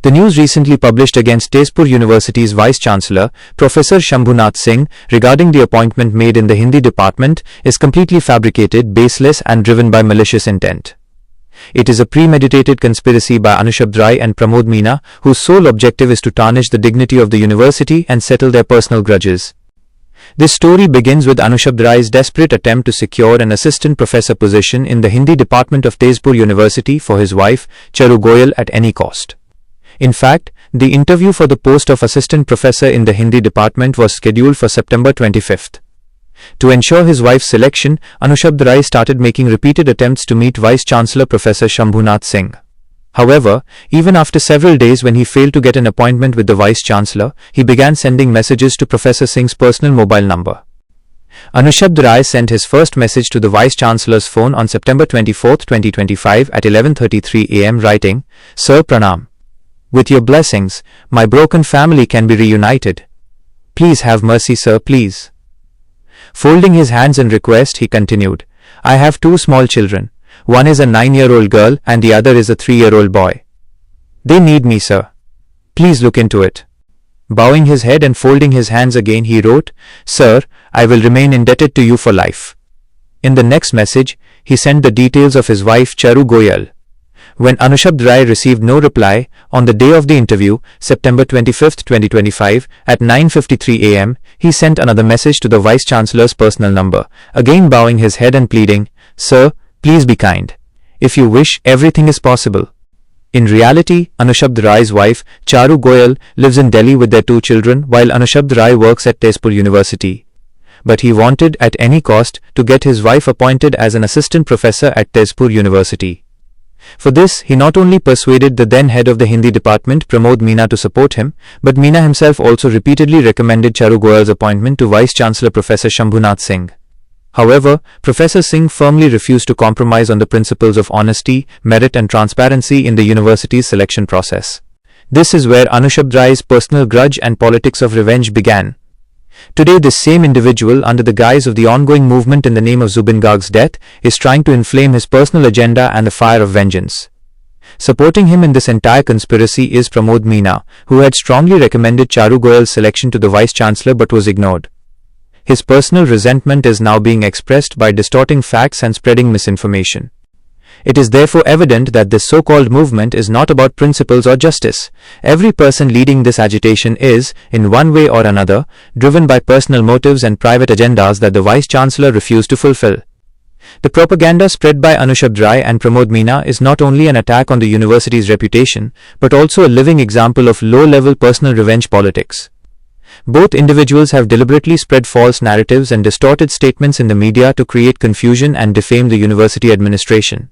The news recently published against Tezpur University's Vice-Chancellor, Professor Shambhunath Singh, regarding the appointment made in the Hindi department is completely fabricated, baseless and driven by malicious intent. It is a premeditated conspiracy by Anushabd and Pramod Meena, whose sole objective is to tarnish the dignity of the university and settle their personal grudges. This story begins with Anushabd's desperate attempt to secure an assistant professor position in the Hindi department of Tezpur University for his wife, Charu Goyal, at any cost. In fact, the interview for the post of assistant professor in the Hindi department was scheduled for September 25th. To ensure his wife's selection, Anushabd started making repeated attempts to meet Vice-Chancellor Professor Shambhunath Singh. However, even after several days when he failed to get an appointment with the Vice-Chancellor, he began sending messages to Professor Singh's personal mobile number. Anushabd sent his first message to the Vice-Chancellor's phone on September 24, 2025 at 11:33 am writing, "Sir Pranam. With your blessings, my broken family can be reunited. Please have mercy, sir, please." Folding his hands in request, he continued, "I have two small children. One is a 9-year-old girl and the other is a 3-year-old boy. They need me, sir. Please look into it." Bowing his head and folding his hands again, he wrote, "Sir, I will remain indebted to you for life." In the next message, he sent the details of his wife Charu Goyal. When Anushabd received no reply, on the day of the interview, September 25, 2025, at 9:53 am, he sent another message to the Vice-Chancellor's personal number, again bowing his head and pleading, "Sir, please be kind. If you wish, everything is possible." In reality, Anushabd's wife, Charu Goyal, lives in Delhi with their two children while Anushabd works at Tezpur University. But he wanted, at any cost, to get his wife appointed as an assistant professor at Tezpur University. For this, he not only persuaded the then head of the Hindi department, Pramod Meena, to support him, but Meena himself also repeatedly recommended Charu Goyal's appointment to Vice-Chancellor Professor Shambhunath Singh. However, Professor Singh firmly refused to compromise on the principles of honesty, merit and transparency in the university's selection process. This is where Anushabd's personal grudge and politics of revenge began. Today, this same individual, under the guise of the ongoing movement in the name of Zubin Garg's death, is trying to inflame his personal agenda and the fire of vengeance. Supporting him in this entire conspiracy is Pramod Meena, who had strongly recommended Charu Goyal's selection to the Vice-Chancellor but was ignored. His personal resentment is now being expressed by distorting facts and spreading misinformation. It is therefore evident that this so-called movement is not about principles or justice. Every person leading this agitation is, in one way or another, driven by personal motives and private agendas that the Vice-Chancellor refused to fulfill. The propaganda spread by Anushabd and Pramod Meena is not only an attack on the university's reputation, but also a living example of low-level personal revenge politics. Both individuals have deliberately spread false narratives and distorted statements in the media to create confusion and defame the university administration.